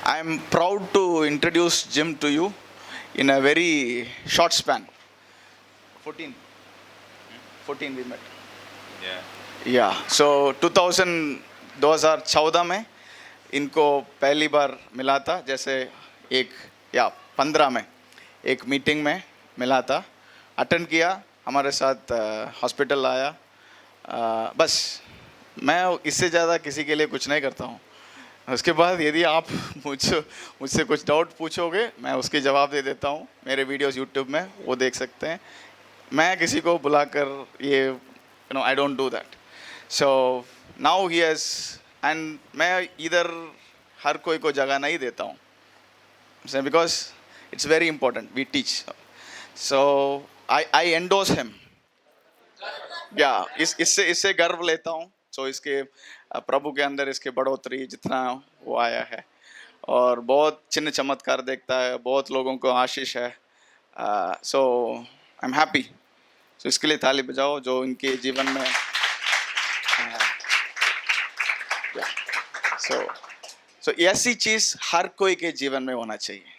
I am proud to introduce Jim to you in a very short span. 14. 14 we met. Yeah. Yeah. So 2014 में इनको पहली बार मिला था, जैसे एक या 15 में एक मीटिंग में मिला था, अटेंड किया, हमारे साथ हॉस्पिटल आया। बस मैं इससे ज़्यादा किसी के लिए कुछ नहीं करता हूँ। उसके बाद यदि आप मुझसे कुछ डाउट पूछोगे, मैं उसके जवाब दे देता हूँ। मेरे वीडियोस यूट्यूब में वो देख सकते हैं। मैं किसी को बुलाकर ये I don't do that. So now he has, and मैं इधर हर कोई को जगह नहीं देता हूँ, because it's very important we teach. So I endorse him. या इससे गर्व लेता हूँ। सो इसके प्रभु के अंदर इसके बढ़ोतरी जितना वो आया है, और बहुत चिन्ह चमत्कार देखता है, बहुत लोगों को आशीष है। सो आई एम हैप्पी। सो इसके लिए ताली बजाओ जो इनके जीवन में। सो ऐसी चीज़ हर कोई के जीवन में होना चाहिए,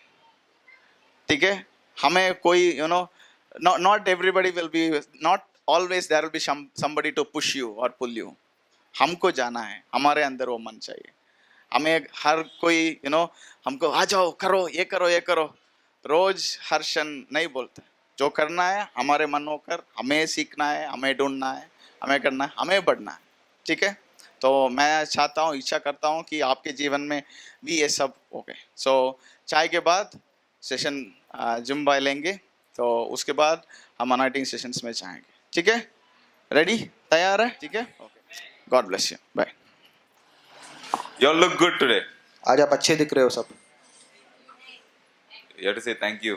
ठीक है। हमें कोई not everybody will be, not always there will be somebody to push you और पुल यू। हमको जाना है, हमारे अंदर वो मन चाहिए। हमें हर कोई हमको आ जाओ, करो ये करो ये करो, रोज हर क्षण नहीं बोलते। जो करना है हमारे मन होकर, हमें सीखना है, हमें ढूंढना है, हमें करना है, हमें बढ़ना है, ठीक है। तो मैं चाहता हूँ, इच्छा करता हूँ कि आपके जीवन में भी ये सब हो गए। सो चाय के बाद सेशन जिम बाय लेंगे, तो उसके बाद हम अनाइटिंग सेशंस में जाएंगे, ठीक है। रेडी, तैयार है, ठीक है। God bless you, bye. You all look good today. आज आप अच्छे दिख रहे हो सब। You have to say thank you.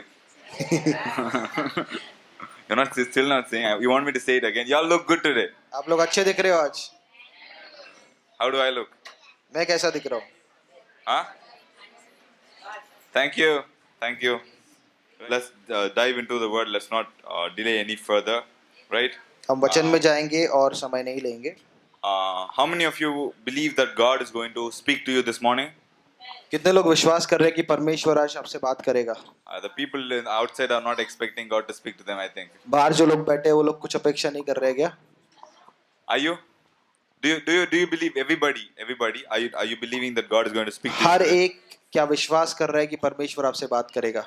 You're not still not saying. You want me to say it again? You all look good today. आप लोग अच्छे दिख रहे हो आज। How do I look? मैं कैसा दिख रहा हूँ? Huh? Thank you. Thank you. Let's dive into the word. Let's not delay any further. Right? हम वचन में जाएंगे और समय नहीं लेंगे। How many of you believe that God is going to speak to you this morning? कितने लोग विश्वास कर रहे हैं कि परमेश्वर आज आपसे बात करेगा? The people outside are not expecting God to speak to them, I think. बाहर जो लोग बैठे हैं वो लोग कुछ अपेक्षा नहीं कर रहे क्या? Are you? Do you believe everybody? Are you believing that God is going to speak to you? हर एक क्या विश्वास कर रहा है कि परमेश्वर आपसे बात करेगा?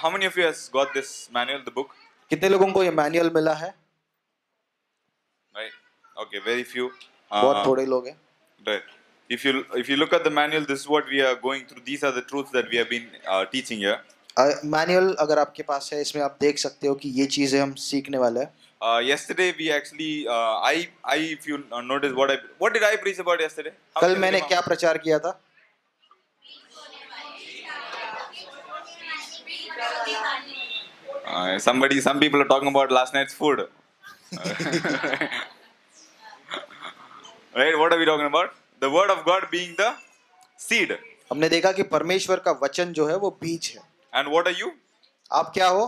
How many of you has got this manual, the book? कितने लोगों को ये मैनुअल मिला है? Right. Okay, very few. बहुत थोड़े लोग हैं। Right. If you look at the manual, this is what we are going through. These are the truths that we have been teaching here. Manual अगर आपके पास है, इसमें आप देख सकते हो कि ये चीजें हम सीखने वाले हैं। Yesterday we actually if you notice what did I preach about yesterday? कल मैंने क्या प्रचार किया था? Some people are talking about last night's food. Right? What are we talking about? The word of God being the seed. हमने देखा कि परमेश्वर का वचन जो है वो बीज है। And what are you? आप क्या हो?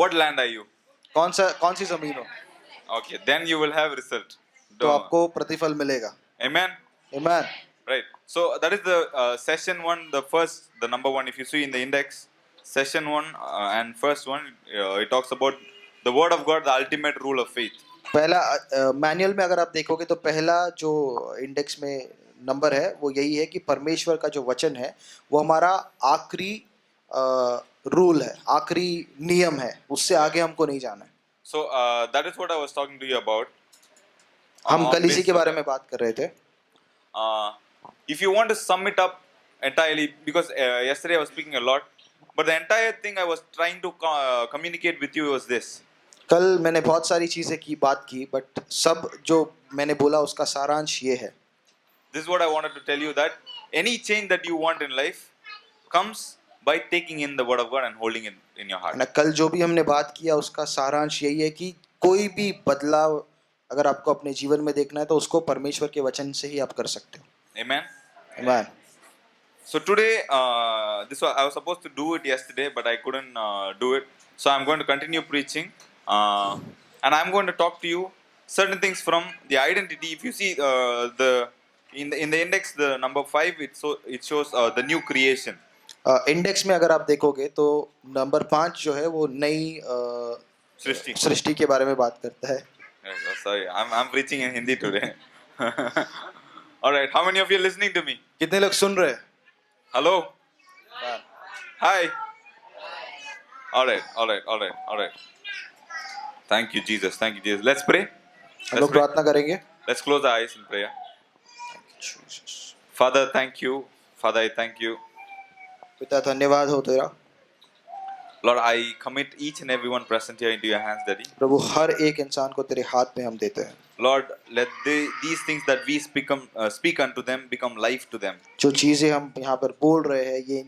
What land are you? कौन सी जमीन हो? Okay, then you will have result. तो आपको प्रतिफल मिलेगा। Amen. Amen. Right. So that is the session 1, the number 1. If you see in the index, session 1 and first one, it talks about the word of God, the ultimate rule of faith. पहला manual में अगर आप देखोगे तो पहला जो index में number है वो यही है कि परमेश्वर का जो वचन है वो हमारा आखिरी रूल है, आखिरी नियम है, उससे आगे हमको नहीं जाना है। So that is what I was talking to you about. हम कल इसी के बारे में बात कर रहे थे। If you want to sum it up entirely, because yesterday I was speaking a lot, but the entire thing I was trying to communicate with you was this. कल मैंने बहुत सारी चीजें की बात की, बट सब जो मैंने बोला उसका सारांश ये है। This is what I wanted to tell you, that any change that you want in life comes by taking in the word of God and holding it in your heart. कल जो भी हमने बात किया उसका सारांश यही है कि कोई भी बदलाव अगर आपको अपने जीवन में देखना है तो उसको परमेश्वर के वचन से ही आप कर सकते हो। Amen. Amen. So today, I was supposed to do it yesterday, but I couldn't do it. So I'm going to continue preaching, and I'm going to talk to you certain things from the identity. If you see in the index, the number 5, it shows the new creation. Index में अगर आप देखोगे तो number 5 जो है वो नई सृष्टि. सृष्टि के बारे में बात करता है. Sorry, I'm preaching in Hindi today. All right, how many of you are listening to me? कितने लोग सुन रहे हैं? Hello. Hi. All right. Thank you, Jesus. Let's pray. हम लोग प्रार्थना करेंगे. Let's close our eyes in prayer. Father, thank you. Father, I thank you. पिता धन्यवाद हो तेरा. Lord, I commit each and every one present here into your hands, Daddy. प्रभु हर एक इंसान को तेरे हाथ में हम देते हैं. Lord, let these things that we speak unto them become life to them. जो चीजें हम यहाँ पर बोल रहे हैं ये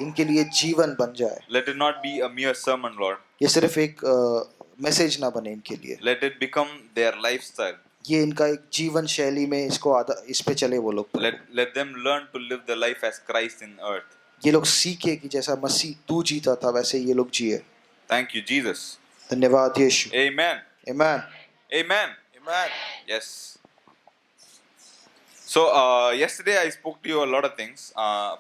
इनके लिए जीवन बन जाए. Let it not be a mere sermon, Lord. ये सिर्फ एक मैसेज ना बने इनके लिए. Let it become their lifestyle. ये इनका एक जीवन शैली में इस पे चले वो लोग. Let them learn to live their life as Christ in earth. ये लोग सीखे कि जैसा मसीह तू जीता था वैसे ये लोग जिए. Thank you, Jesus. धन्यवाद यीशु. Amen. Amen. Amen. Amen. Yes. So yesterday I spoke to you a lot of things.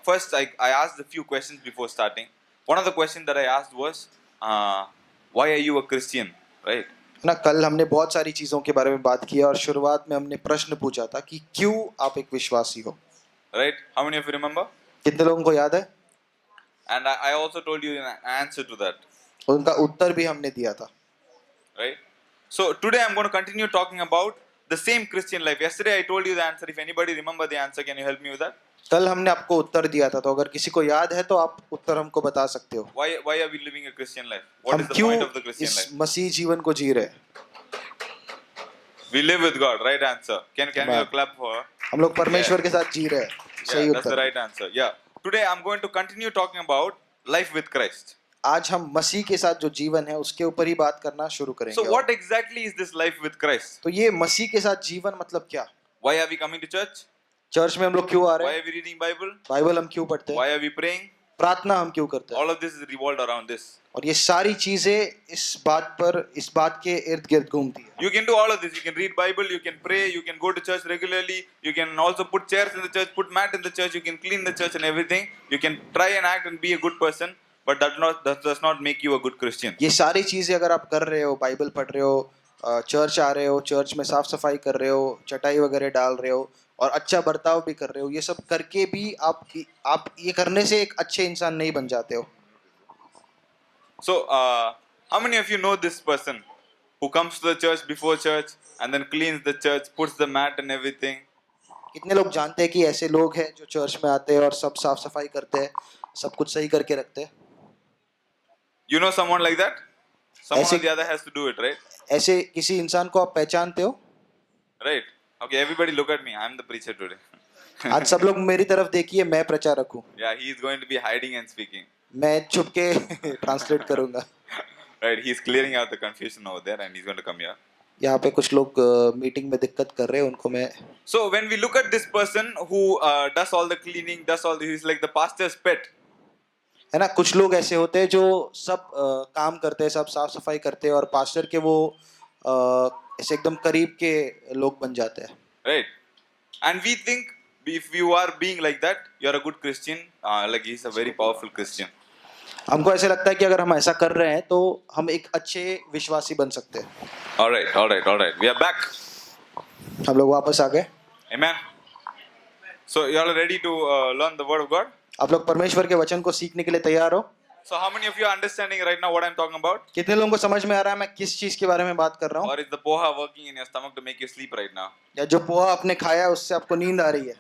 First, I asked a few questions before starting. One of the questions that I asked was, why are you a Christian? Right? ना कल हमने बहुत सारी चीजों के बारे में बात की और शुरुआत में हमने प्रश्न पूछा था कि क्यों आप एक विश्वासी हो. Right? How many of you remember? कितने लोगों को याद है? And I also told you an answer to that. उनका उत्तर भी हमने दिया था. Right? So today I'm going to continue talking about the same Christian life. Yesterday I told you the answer. If anybody remember the answer, can you help me with that? कल हमने आपको उत्तर दिया था तो अगर किसी को याद है तो आप उत्तर हमको बता सकते हो. Why are we living a Christian life? What हम is the क्यों point of the Christian इस life? मसीह जीवन को जी रहे हैं? We live with God. Right answer. Can we clap for her? हम लोग परमेश्वर के साथ जी रहे हैं. सही Yeah, that's the Uttar. right answer. Yeah. Today I'm going to continue talking about life with Christ. आज हम मसीह के साथ जो जीवन है उसके ऊपर ही बात करना शुरू करेंगे. So what exactly is this life with Christ? तो ये मसीह के साथ जीवन मतलब क्या? Why are we coming to church? Church में हम लोग क्यों आ रहे Why हैं? are we reading Bible? Bible हम क्यों पढ़ते हैं? Why are we praying? प्रार्थना हम क्यों करते हैं? All of this is revolved around this. और ये सारी चीजें इस बात के इर्द गिर्द घूमती है. You can do all of this. You can read Bible, you can pray, you can go to church regularly, you can also put chairs in the church, put mat in the church, you can clean the church and everything. You can try and act and be a good person, but that does not make you a good Christian. ये सारी चीजें अगर आप कर रहे हो, Bible पढ़ रहे हो, चर्च आ रहे हो, चर्च में साफ सफाई कर रहे हो, चटाई वगैरह डाल रहे हो और अच्छा बर्ताव भी कर रहे हो, ये सब करके भी आप ये करने से एक अच्छे इंसान नहीं बन जाते हो. So, how many of you know this person who comes to the church before church and then cleans the church, puts the mat and everything? कितने लोग जानते हैं कि ऐसे लोग हैं जो चर्च में आते हैं और सब साफ सफाई करते हैं, सब कुछ सही करके रखते हैं? You know someone like that? Someone ऐसे- or the other has to do it, right? ऐसे किसी इंसान को आप पहचानते हो? Right. Okay, everybody look at me. I'm the preacher today. आज सब लोग मेरी तरफ देखिए, मैं प्रचारक हूँ. Yeah, he is going to be hiding and speaking. मैं छुप के ट्रांसलेट करूंगा. Right, he's clearing out the confusion over there and he's going to come here. यहाँ पे कुछ लोग मीटिंग में दिक्कत कर रहे हैं, उनको मैं. So when we look at this person who does all the cleaning, he's like the pastor's pet. है ना, कुछ लोग ऐसे होते हैं जो सब काम करते हैं, सब साफ सफाई करते हैं और पास्टर के वो ऐसे एकदम करीब के लोग बन जाते हैं. Right. And we think if you are being like that, you are a good Christian. Like he's a very powerful Christian. हमको ऐसे लगता है कि अगर हम ऐसा कर रहे हैं तो हम एक अच्छे विश्वासी बन सकते हैं. All right. We are back. हम लोग वापस आ गए. Amen. So you all are ready to learn the word of God? आप लोग परमेश्वर के वचन को सीखने के लिए तैयार हो? So how many of you are understanding right now what I'm talking about? कितने लोगों को समझ में आ रहा है मैं किस चीज के बारे में बात कर रहा हूँ? Or is the poha working in your stomach to make you sleep right now? या जो पोहा आपने खाया है उससे आपको नींद आ रही है?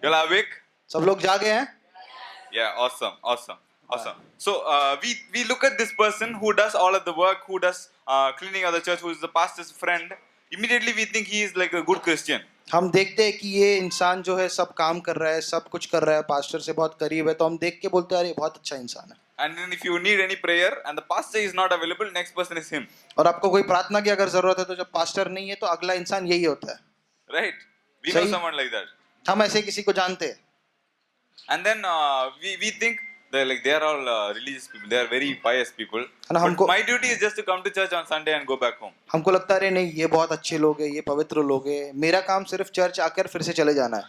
You all awake? सब लोग जागे हैं? Yeah, awesome. So we look at this person who does all of the work, who does cleaning of the church, who is the pastor's friend. Immediately we think he is like a good Christian. हम देखते हैं कि ये इंसान जो है सब काम कर रहा है, सब कुछ कर रहा है, पास्टर से बहुत करीब है, तो हम देख के बोलते हैं अरे बहुत अच्छा इंसान है. And then if you need any prayer and the pastor is not available, next person is him. और आपको कोई प्रार्थना की अगर जरूरत है तो जब पास्टर नहीं है तो अगला इंसान यही होता है. Right? We know सही. someone like that. हम ऐसे किसी को जानते हैं. And then we think they are all religious people. They are very pious people. है ना, But हमको my duty is just to come to church on Sunday and go back home. हमको लगता है अरे नहीं ये बहुत अच्छे लोग हैं, ये पवित्र लोग हैं, मेरा काम सिर्फ चर्च आकर फिर से चले जाना है।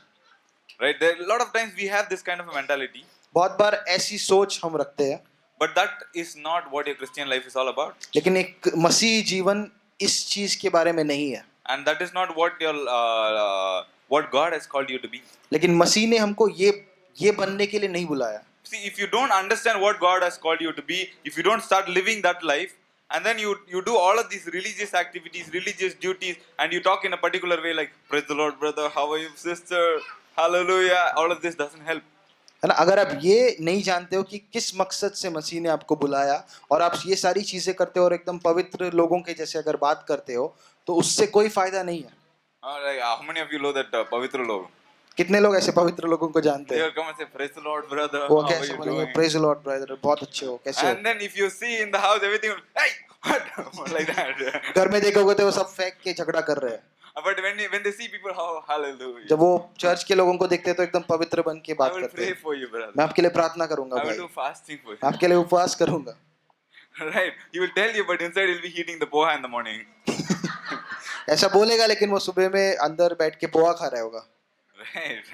Right? There, a lot of times we have this kind of a mentality, बहुत बार ऐसी सोच हम रखते हैं, but that is not what your Christian life is all about. लेकिन एक मसीही जीवन इस चीज के बारे में नहीं है। And that is not what your what God has called you to be. लेकिन मसीह ने हमको ये बनने के लिए नहीं बुलाया। See, if you don't understand what God has called you to be, if you don't start living that life, and then you do all of these religious activities, religious duties, and you talk in a particular way like, praise the Lord, brother, how are you, sister, hallelujah, all of this doesn't help. है ना, अगर आप ये नहीं जानते हो कि किस मकसद से मसीह ने आपको बुलाया और आप ये सारी चीजें करते हो और एकदम पवित्र लोगों के जैसे अगर बात करते हो तो उससे कोई फायदा नहीं है। Like, how many of you know that Pavitra Log? कितने लोग ऐसे पवित्र लोगों को जानते They हैं? will come and say, praise the Lord, brother, वो how are कैसे you बोलेंगे doing? Praise the Lord brother, बहुत अच्छे हो, कैसे हो? And then if you see in the house everything, hey, what? Like that. घर में देखोगे तो वो सब फेंक के झगड़ा कर रहे हैं। But when they see people, oh, hallelujah. जब वो चर्च के लोगों को देखते हैं तो एकदम पवित्र बन के I बात will करते pray हैं। for you, brother. मैं आपके लिए प्रार्थना करूंगा I will भाई, do fasting for you. मैं आपके लिए उपवास करूंगा। Right? He will tell you, but inside he'll be eating the poha in the morning. ऐसा बोलेगा लेकिन वो सुबह में अंदर बैठ के पोहा खा रहा होगा। Right?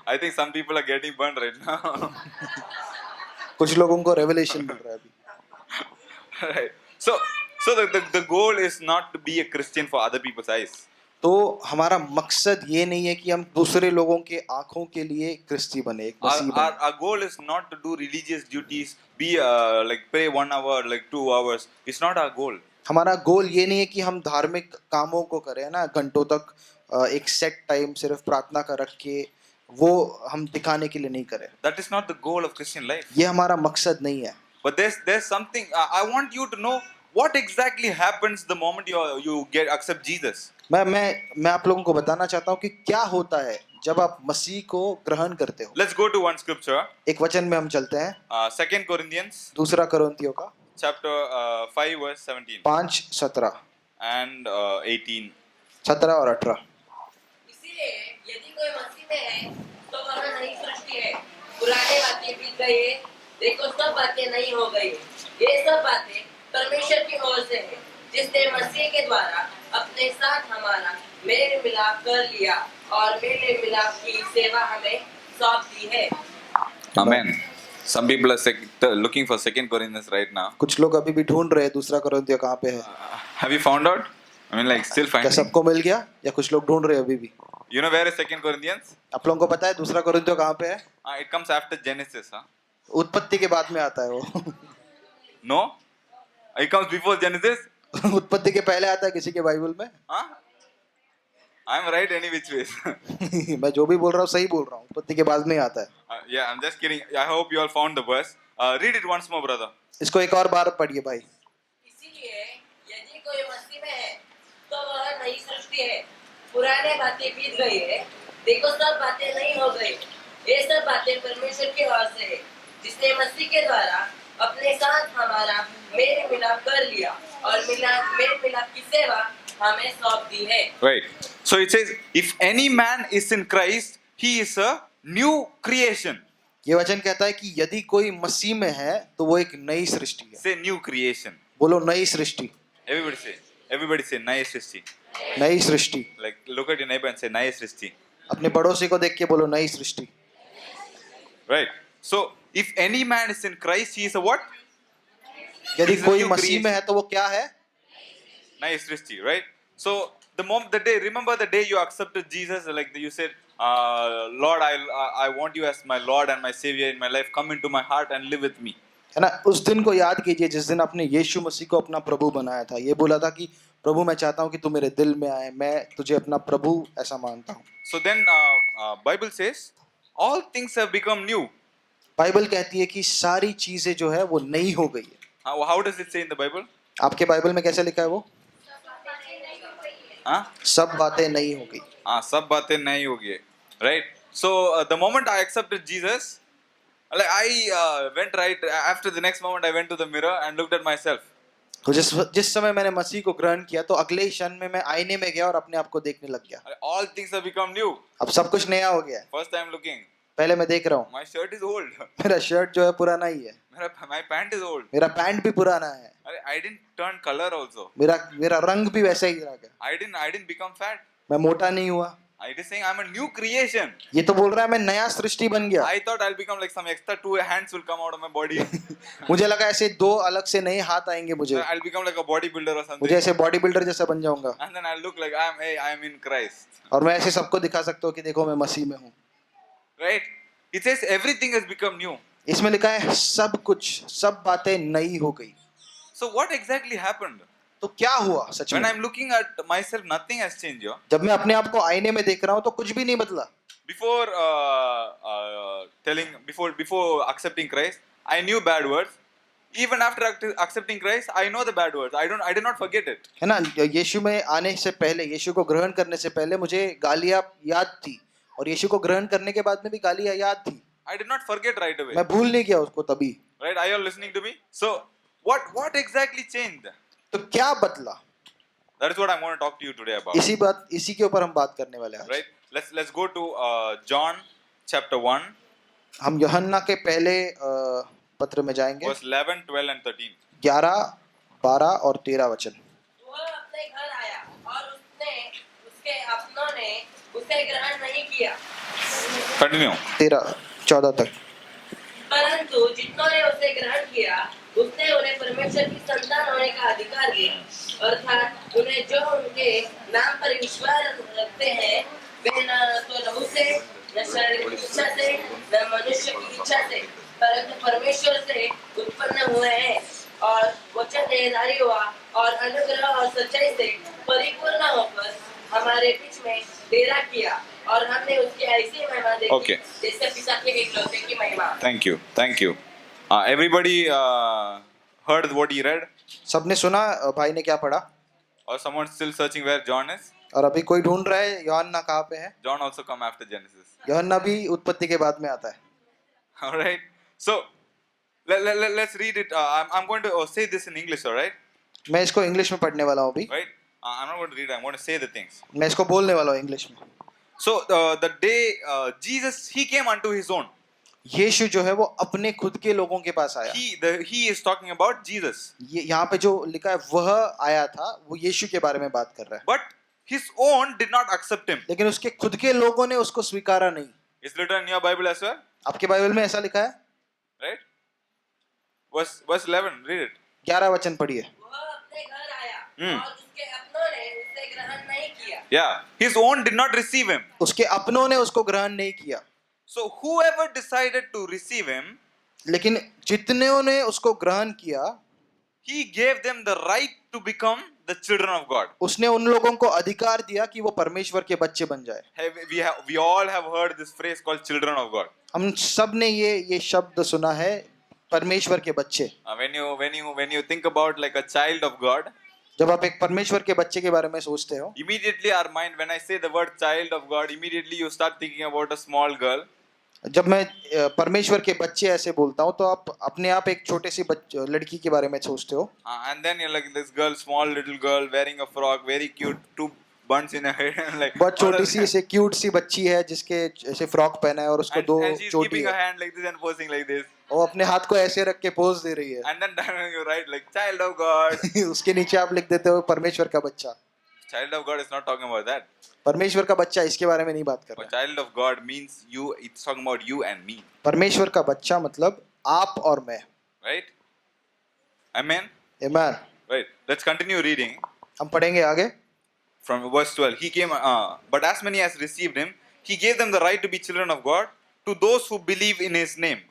I think some people are getting burned right now. कुछ लोगों को रेवलेशन मिल रहा है अभी। Right? So the goal is not to be a Christian for other people's eyes. तो हमारा मकसद ये नहीं है कि हम दूसरे लोगों के आंखों के लिए क्रिस्ती बने, एक मसीह बने। Our goal is not to do religious duties, be like pray 1 hour, like 2 hours. It's not our goal. हमारा गोल ये नहीं है कि हम धार्मिक कामों को करें ना घंटों तक, एक सेट टाइम सिर्फ प्रार्थना का रख के वो हम दिखाने के लिए नहीं करें। That is not the goal of Christian life. ये हमारा मकसद नहीं है। But there's something I want you to know what exactly happens the moment you accept Jesus. मैं आप लोगों को बताना चाहता हूँ कि क्या होता है जब आप मसीह को ग्रहण करते हो। Let's go to one scripture. एक वचन में हम चलते हैं, 2 Corinthians दूसरा कोरिन्थियों का chapter 5 verse 17 5:17 and 18. 17 और 18। इसीलिए यदि कोई मसीह में है तो वह नई सृष्टि है, पुराने बातें बीत गई है, देखो सब बातें नई हो गई है। ये सब बातें परमेश्वर की ओर से है, जिसने मसीह के द्वारा अपने साथ हमारा मेल मिलाप कर लिया और मेल मिलाप की सेवा हमें सौंप दी है। Amen. Some people are looking for 2 Corinthians right now. कुछ लोग अभी भी ढूंढ रहे हैं दूसरा कोरिन्थियों कहाँ पे है। Have you found out? I mean, like, still क्या finding. सबको मिल गया या कुछ लोग ढूंढ रहे हैं अभी भी? You know where is 2 Corinthians? आप लोगों को पता है दूसरा कोरिन्थियों कहाँ पे है? It comes after Genesis, huh? उत्पत्ति के बाद में आता है वो। No? It comes before Genesis? उत्पत्ति के पहले आता है किसी के बाइबल में? Huh? I'm right any which ways. मैं जो भी बोल रहा हूँ सही बोल रहा हूँ, उत्पत्ति के बाद में ही आता है। Yeah, I'm just kidding. I hope you all found the verse. Read it once more, brother. इसको एक और बार पढ़िए भाई। इसीलिए यदि कोई मसीह में है तो वह नई सृष्टि है, पुराने बातें बीत गई है, देखो सब बातें नई हो गई। ये सब बातें परमेश्वर की ओर से है, जिसने मसीह के द्वारा अपने साथ हमारा मेल मिलाप कर लिया और मेल मिलाप की सेवा हमें सौंप दी है। Right. So it says, if any man is in Christ, he is a new creation. ये वचन कहता है कि यदि कोई मसीह में है तो वो एक नई सृष्टि है। Say new creation. बोलो नई सृष्टि। Everybody say, नई सृष्टि. नई सृष्टि। Like, look at your neighbor and say, नई सृष्टि. अपने पड़ोसी को देख के बोलो नई सृष्टि। Right. So, if any man is in Christ, he is a what? यदि He's a कोई new मसीह creation. में है तो वो क्या है? नई सृष्टि, right? So, remember the day you accepted Jesus, like you said, Lord, I want you as my Lord and my Savior in my life. Come into my heart and live with me. है ना, उस दिन को याद कीजिए जिस दिन आपने यीशु मसीह को अपना प्रभु बनाया था। ये बोला था कि प्रभु मैं चाहता हूँ कि तू मेरे दिल में आए, मैं तुझे अपना प्रभु ऐसा मानता हूँ। So then, Bible says, all things have become new. Bible कहती है कि सारी चीजें जो है वो नई हो गई है। How does it say in the Bible? आपके बाइबल में कैसे लिखा है वो? हाँ? सब बातें नई हो गई। हाँ, सब बातें नई हो गई, right? So the moment I accepted Jesus, like I went right after the next moment I went to the mirror and looked at myself. तो जिस समय मैंने मसीह को ग्रहण किया तो अगले ही क्षण में मैं आईने में गया और अपने आप को देखने लग गया। All things have become new. अब सब कुछ नया हो गया है। First time looking, पहले मैं देख रहा हूँ My shirt is old. मेरा शर्ट जो है पुराना ही है, My pant is old. मेरा पैंट भी पुराना है, I didn't turn color also. मेरा रंग भी वैसा ही रह गया, I didn't become fat. मैं मोटा नहीं हुआ. I is saying I'm a new creation. ये तो बोल रहा है मैं नया सृष्टि बन गया. I thought I'll become like some extra 2 hands will come out of my body. मुझे लगा ऐसे 2 अलग से नए हाथ आएंगे मुझे, I'll become like a bodybuilder or something. मुझे ऐसे बॉडी बिल्डर जैसा बन जाऊंगा, And then I'll look like I'm in Christ. और मैं ऐसे सबको दिखा सकता हूँ कि देखो मैं मसीह में हूँ. Right? It says everything has become new. इसमें लिखा है सब कुछ, सब बातें नई हो गई. So what exactly happened? तो क्या हुआ सच When में? I'm looking at myself, nothing has changed. Yo. जब मैं अपने आप को आईने में देख रहा हूँ तो कुछ भी नहीं बदला. Before before accepting Christ, I knew bad words. Even after accepting Christ, I know the bad words. I did not forget it. है ना, यीशु में आने से पहले, यीशु को ग्रहण करने से पहले मुझे गालियाँ याद थी, और यीशु को ग्रहण करने के बाद में भी गालियाँ याद थी. I did not forget right away. मैं भूल नहीं गया उसको तभी. Right? Are you all listening to me? So what exactly changed? तो क्या बदला? That is what I'm going to talk to you today about. इसी के ऊपर हम बात करने वाले हैं आज. Right? Let's go to John chapter 1, हम यूहन्ना के पहले पत्र में जाएंगे. verse 11, 12 and 13. 11, 12 और 13 वचन. वह अपने घर आया और उसके अपनों ने उसे ग्रहण नहीं किया, Continue. 13, 14 तक. परंतु जितनों ने उसे ग्रहण किया उसने उन्हें परमेश्वर की संतान होने का अधिकार दिया, अर्थात उन्हें जो उनके नाम पर विश्वास रखते हैं वे न तो लहू से, न शरीर की इच्छा से, न मनुष्य की इच्छा से, परंतु परमेश्वर से उत्पन्न हुए हैं. और वचन देहधारी हुआ और अनुग्रह और सच्चाई से परिपूर्ण होकर हमारे बीच में डेरा किया, और हमने उसकी ऐसी महिमा देखी Okay. जैसे पिता के एकलौते की महिमा. Thank you. Thank you. Everybody heard what he read? सबने सुना भाई ने क्या पढ़ा? Or someone still searching where John is? और अभी कोई ढूंढ रहा है यूहन्ना कहाँ पे है? John also come after Genesis. यूहन्ना भी उत्पत्ति के बाद में आता है. All right. So let's read it. I'm going to say this in English. All right. मैं इसको इंग्लिश में पढ़ने वाला हूँ अभी. Right. I'm not going to read. I'm going to say the things. मैं इसको बोलने वाला हूँ इंग्लिश में. So the day Jesus he came unto his own. यीशु जो है वो अपने खुद के लोगों के पास आया. He is talking about Jesus. ये यहाँ पे जो लिखा है वह आया था, वो यीशु के बारे में बात कर रहा है. But his own did not accept him. लेकिन उसके खुद के लोगों ने उसको स्वीकारा नहीं. It's written in your Bible as well. आपके बाइबल में ऐसा लिखा है. Right. Verse 11. Read it. 11 वचन पढ़िए. वह अपने घर आया और उसके अपनों ने उसे ग्रहण नहीं किया. Yeah. His own did not receive him. उसके अपनों ने उसको ग्रहण नहीं किया. So whoever decided to receive him, लेकिन जितने ने उसको ग्रहण किया, he gave them the right to become the children of God. उसने उन लोगों को अधिकार दिया कि वो परमेश्वर के बच्चे बन जाए. We all have heard this phrase called children of God. हम सब ने ये शब्द सुना है, परमेश्वर के बच्चे. When you think about like a child of God, जब आप एक परमेश्वर के बच्चे के बारे में सोचते हो, immediately our mind, when I say the word child of God, immediately you start thinking about a small girl. जब मैं परमेश्वर के बच्चे ऐसे बोलता हूँ तो आप अपने आप एक छोटे सी लड़की के बारे में सोचते हो. And then you're like this girl, small little girl wearing a frock, very cute, 2 buns in her head. Like बहुत छोटी सी ऐसे क्यूट सी बच्ची है जिसके ऐसे फ्रॉक पहना है और उसको 2 and she's चोटी keeping her है. hand like this and posing like this. वो अपने हाथ को ऐसे रख के पोज दे रही है. And then you write like child of God. उसके नीचे आप लिख देते हो परमेश्वर का बच्चा. Child of God is not talking about that. परमेश्वर का बच्चा इसके बारे में नहीं बात कर But रहा. child of God means you. It's talking about you and me, परमेश्वर का बच्चा मतलब आप और मैं. right? Amen. आमीन. Right. Let's continue reading हम पढ़ेंगे आगे. from verse 12. He came, but as many as received him, he gave them the right to be children of God, to those who believe in his name.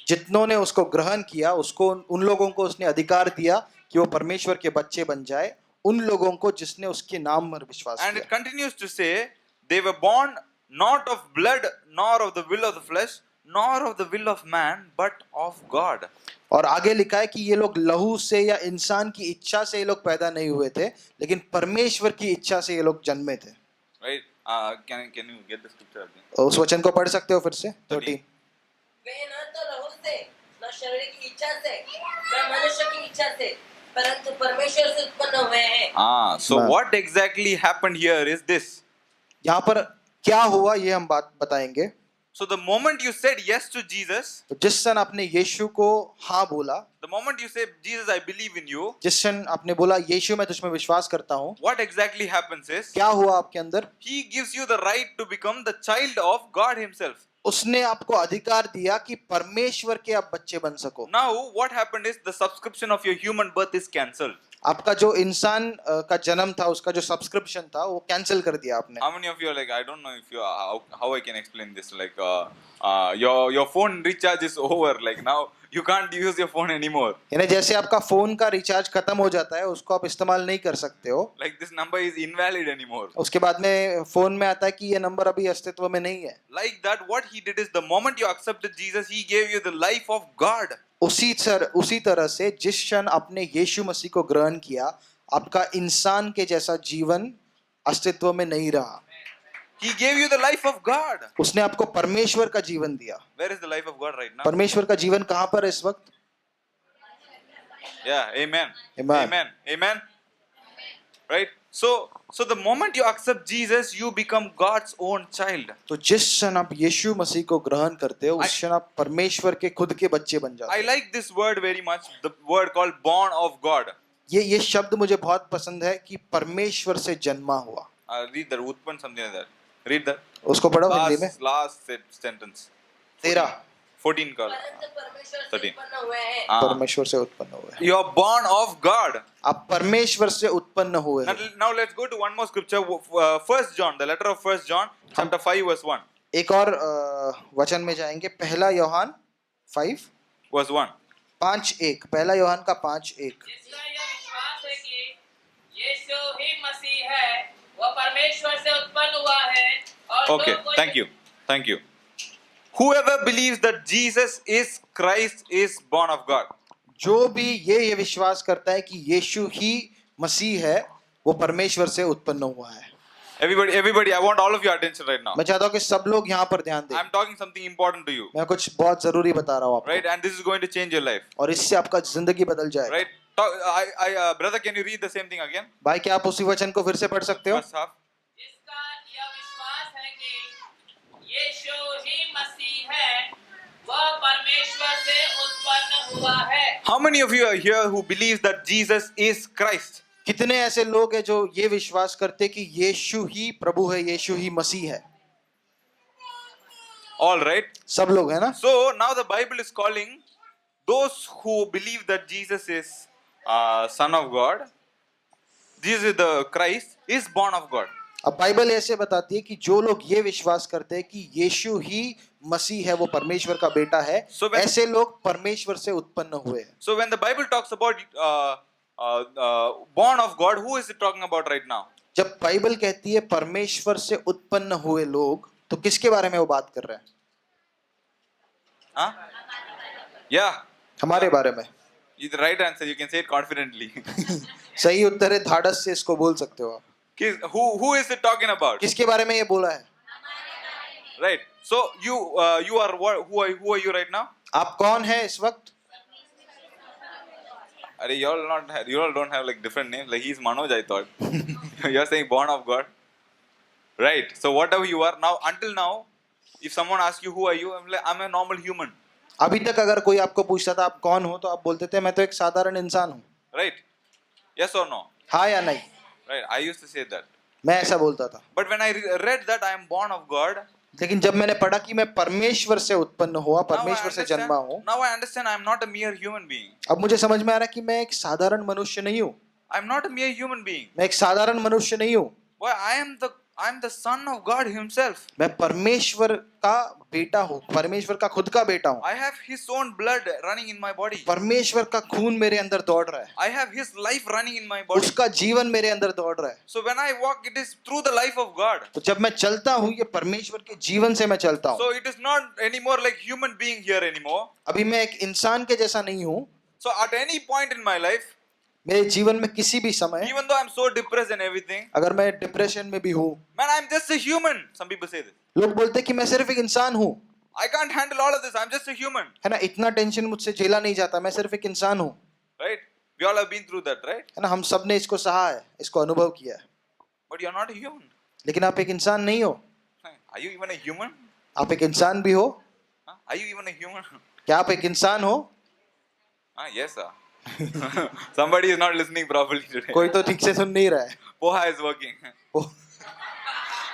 जितनों ने उसको ग्रहण किया, उसको उन लोगों को उसने अधिकार दिया कि वो परमेश्वर के बच्चे बन जाए, उन लोगों को जिसने उसके नाम पर विश्वास And किया. it continues to say, they were born not of blood, nor of the will of the flesh, nor of the will of man, but of God. और आगे लिखा है कि ये लोग लहू से या इंसान की इच्छा से ये लोग पैदा नहीं हुए थे, लेकिन परमेश्वर की इच्छा से ये लोग जन्मे थे. Right? Can you get the scripture again? उस वचन को पढ़ सकते हो फिर से. 13. वे न तो लहू से, न शरीर की इच्छा से, न मनुष्य की इच्छा से, परंतु परमेश्वर से उत्पन्न हुए हैं. So हाँ. what exactly happened here is this. यहाँ पर क्या हुआ ये हम बात बताएंगे. So the moment you said yes to Jesus, तो जिस क्षण आपने यीशु को हाँ बोला, the moment you say, Jesus, I believe in you, जिस क्षण आपने बोला यीशु मैं तुझ में विश्वास करता हूँ, what exactly happens is, क्या हुआ आपके अंदर? He gives you the right to become the child of God Himself. उसने आपको अधिकार दिया कि परमेश्वर के आप बच्चे बन सको। Now, what happened is the subscription of your human birth is cancelled. आपका जो इंसान का जन्म था, उसका जो सब्सक्रिप्शन था, वो कैंसिल कर दिया आपने। How many of you are like, I don't know if you how I can explain this, like your phone recharge is over, like now you can't use your phone anymore, यानी जैसे आपका phone का recharge खत्म हो जाता है, उसको आप इस्तेमाल नहीं कर सकते हो, like this number is invalid anymore. उसके बाद में फोन में आता है कि ये नंबर अभी अस्तित्व में नहीं है। Like that, what He did is the moment you accepted Jesus, He gave you the life of God. उसी तरह से जिस क्षण आपने यीशु मसीह को ग्रहण किया, आपका इंसान के जैसा जीवन अस्तित्व में नहीं रहा। He gave you the life of God. उसने आपको परमेश्वर का जीवन दिया। Where is the life of God right now? परमेश्वर का जीवन कहाँ पर है इस वक्त? Yeah, amen. Amen. Amen. Amen. Right? So the moment you accept Jesus, you become God's own child. तो जिस क्षण आप यीशु मसीह को ग्रहण करते हो, उस क्षण आप परमेश्वर के खुद के बच्चे बन जाते I like this word very much, the word called born of God. हो। ये शब्द मुझे बहुत पसंद है कि परमेश्वर से जन्मा हुआ। Read that, Utpan, something like that. Read that. उसको पढ़ो हिंदी में। Last sentence. 14 का. परंतु परमेश्वर से 13. उत्पन्न हुए हैं। परमेश्वर से उत्पन्न हुए। You are born of God. आप परमेश्वर से उत्पन्न हुए हैं। Now let's go to one more scripture. 1 John, the letter of 1 John, chapter 5, verse 1. एक और वचन में जाएंगे, पहला यूहन्ना 5 Verse 1. 5:1, पहला यूहन्ना का 5:1। जिसका यह विश्वास है कि यीशु ही मसीह है, वह परमेश्वर से उत्पन्न हुआ है और Okay, जो कोई thank you. Thank you. Whoever believes that Jesus is Christ is born of God. जो भी ये विश्वास करता है कि यीशु ही मसीह है, वो परमेश्वर से उत्पन्न हुआ है। Everybody, I want all of your attention right now. मैं चाहता हूँ कि सब लोग यहाँ पर ध्यान दें। I'm talking something important to you, मैं कुछ बहुत जरूरी बता रहा हूँ आपको, right? And this is going to change your life, और इससे आपका जिंदगी बदल जाएगा। right? Brother, can you read the same thing again? भाई, क्या आप उसी वचन को फिर से पढ़ सकते हो? First half. जिसका यह विश्वास है कि यीशु ही मसीह है, वह परमेश्वर से उत्पन्न हुआ है। How many of you are here who believes that Jesus is Christ? कितने ऐसे लोग हैं जो ये विश्वास करते कि यीशु ही प्रभु है, यीशु ही मसीह है? All right. सब लोग है ना? So now the Bible is calling those who believe that Jesus is Son of God, Jesus is the Christ, is born of God. अब बाइबल ऐसे बताती है कि जो लोग ये विश्वास करते हैं कि यीशु ही मसीह है, वो परमेश्वर का बेटा है, ऐसे लोग परमेश्वर से उत्पन्न हुए हैं। So when the Bible talks about born of God, who is it talking about right now? जब बाइबल कहती है परमेश्वर से उत्पन्न हुए लोग, तो किसके बारे में वो बात कर रहे हैं? Huh? Yeah. हमारे बारे में। The right answer, you can say it confidently. सही उत्तर है, धाड़स से इसको बोल सकते हो आप। Who is it talking about? किसके बारे में ये बोला है? Right. So you are what? Who are you right now? आप कौन है इस वक्त? Are you all don't have like different names. Like he's Manoj, I thought. You're saying born of God. Right. So whatever you are now, until now, if someone asks you who are you, I'm like, I'm a normal human. अभी तक अगर कोई आपको पूछता था आप कौन हो, तो आप बोलते थे मैं तो एक साधारण इंसान हूँ। Right. Yes or no? हाँ या नहीं? Right. I used to say that. मैं ऐसा बोलता था। But when I read that I am born of God, लेकिन जब मैंने पढ़ा कि मैं परमेश्वर से उत्पन्न हुआ, परमेश्वर से जन्मा हूँ, now I understand I am not a mere human being. अब मुझे समझ में आ रहा है कि मैं एक साधारण मनुष्य नहीं हूँ। I am not a mere human being. मैं एक साधारण मनुष्य नहीं हूँ। Why? I am the son of God himself. मैं परमेश्वर का बेटा हूँ, परमेश्वर का खुद का बेटा हूँ। I have his own blood running in my body. परमेश्वर का खून मेरे अंदर दौड़ रहा है, I have his life running in my body. उसका जीवन मेरे अंदर दौड़ रहा है। So when I walk, it is through the life of God. तो जब मैं चलता हूँ, ये परमेश्वर के जीवन से मैं चलता हूँ। So it is not anymore like human being here anymore. अभी मैं एक इंसान के जैसा नहीं हूँ। So at any point in my life, मेरे जीवन में किसी भी समय, even though I'm so depressed and everything, अगर मैं डिप्रेशन में भी हूँ, man, I'm just a human. Some people say this. लोग बोलते हैं कि मैं सिर्फ एक इंसान हूँ, I can't handle all of this. I'm just a human. है ना, इतना टेंशन मुझसे झेला नहीं जाता, मैं सिर्फ एक इंसान हूँ, Right? We all have been through that, right? है ना, हम सब ने इसको सहा है, इसको अनुभव किया है। But you're not a human. लेकिन आप एक इंसान नहीं हो। Are you even a human? आप एक इंसान भी हो? Huh? Are you even a human? क्या आप एक इंसान हो? Yes, sir. Somebody is not listening properly today. कोई तो ठीक से सुन नहीं रहा है. Poha is working.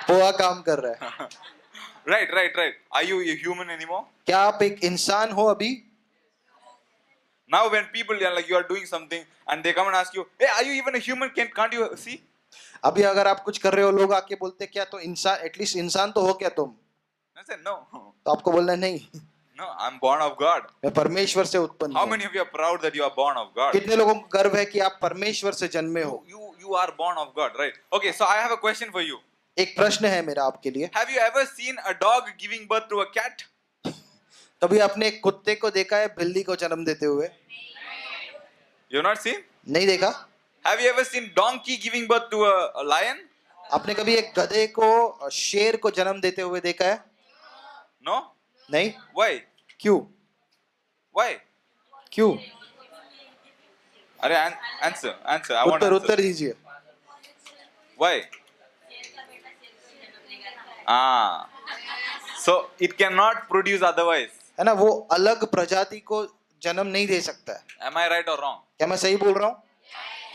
पोहा काम कर रहा है. Right. Are you a human anymore? क्या आप एक इंसान हो अभी? Now when people are like you are doing something and they come and ask you, hey, are you even a human? Can't you see? अभी अगर आप कुछ कर रहे हो, लोग आके बोलते क्या तो इंसान, एटलीस्ट इंसान तो हो क्या तुम? I said no. तो आपको बोलना है नहीं, No, I'm born of God. मैं परमेश्वर से उत्पन्न How हूँ. many of you are proud that you are born of God? कितने लोगों को गर्व है कि आप परमेश्वर से जन्मे हो? You are born of God, right? Okay, so I have a question for you. एक प्रश्न है मेरा आपके लिए. Have you ever seen a dog giving birth to a cat? कभी आपने एक कुत्ते को देखा है बिल्ली को जन्म देते हुए? You have not seen? नहीं देखा. Have you ever seen donkey giving birth to a lion? आपने कभी एक गधे को शेर को जन्म देते हुए देखा है? No? नहीं. Why? क्यों? Why? क्यों? अरे answer. I want Uttar answer. उत्तर दीजिए. Why? So it cannot produce otherwise. है ना, वो अलग प्रजाति को जन्म नहीं दे सकता है. Am I right or wrong? क्या मैं सही बोल रहा हूँ?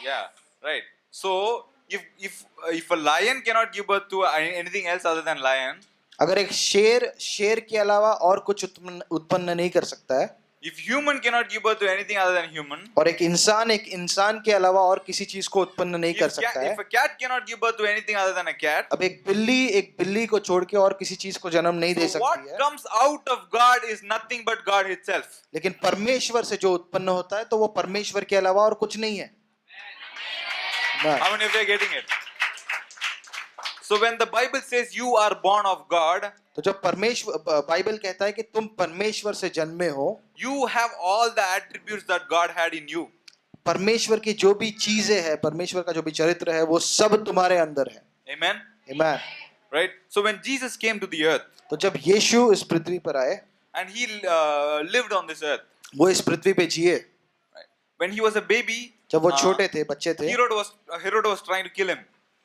Yeah, right. So if a lion cannot give birth to anything else other than lion, अगर एक शेर के अलावा और कुछ उत्पन्न नहीं कर सकता है, if human cannot give birth to anything other than human, और एक इंसान के अलावा और किसी चीज को उत्पन्न नहीं कर सकता है, if a cat cannot give birth to anything other than a cat, अब एक बिल्ली को छोड़ के और किसी चीज को जन्म नहीं दे so सकती what है, comes out of God is nothing but God itself. लेकिन परमेश्वर से जो उत्पन्न होता है तो वो परमेश्वर के अलावा और कुछ नहीं है. How many of you are getting it? So when the Bible says you are born of God, तो जब बाइबल कहता है कि तुम परमेश्वर से जन्मे हो, you have all the attributes that God had in you. परमेश्वर की जो भी चीजें हैं, परमेश्वर का जो भी चरित्र है, वो सब तुम्हारे अंदर है. Amen? आमीन. Right? So when Jesus came to the earth तो जब यीशु इस पृथ्वी पर आए, and he lived on this earth, वो इस पृथ्वी पे जिए. right? When he was a baby, जब वो छोटे थे, बच्चे थे, Herod was trying to kill him.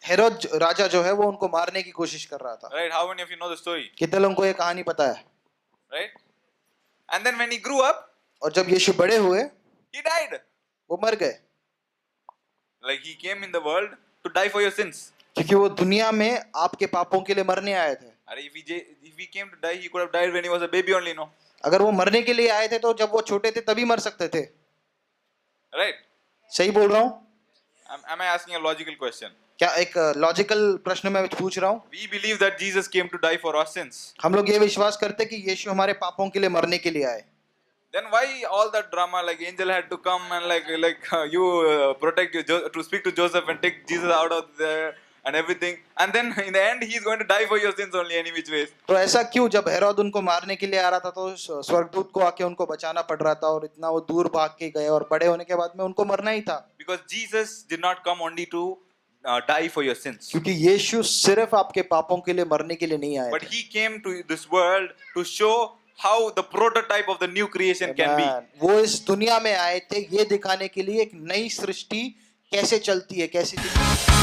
Herod राजा जो है वो उनको मारने की कोशिश कर रहा था. Right? How many of you know the story? कितने लोगों को ये कहानी पता है? Right? And then when he grew up, और जब यीशु बड़े हुए, he died. वो मर गए. Like he came in the world to die for your sins. क्योंकि वो दुनिया में आपके पापों के लिए मरने आए थे. If he came to die, he could have died when he was a baby only, no? अगर वो मरने के लिए आए थे तो जब वो छोटे थे तभी मर सकते थे. Right? सही बोल रहा हूँ? Am I asking a logical question? क्या एक लॉजिकल प्रश्न मैं पूछ रहा हूँ? We believe that Jesus came to die for our sins. हम लोग ये विश्वास करते कि यीशु हमारे पापों के लिए मरने के लिए आए. Then why all that drama? Like angel had to come and protect you to speak to Joseph and take Jesus out of there and everything. And then in the end, he's going to die for your sins only any which ways. तो ऐसा क्यों? जब हेरोद उनको मारने के लिए आ रहा था तो स्वर्गदूत को आके उनको बचाना पड़ रहा था और इतना वो दूर भाग के गए और बड़े होने के बाद में उनको मरना ही था. Because Jesus did not come only to die for your sins, क्योंकि यीशु सिर्फ आपके पापों के लिए मरने के लिए नहीं आए but थे. he came to this world to show how the prototype of the new creation can be. वो इस दुनिया में आए थे ये दिखाने के लिए एक नई सृष्टि कैसे चलती है, कैसी दिखती है.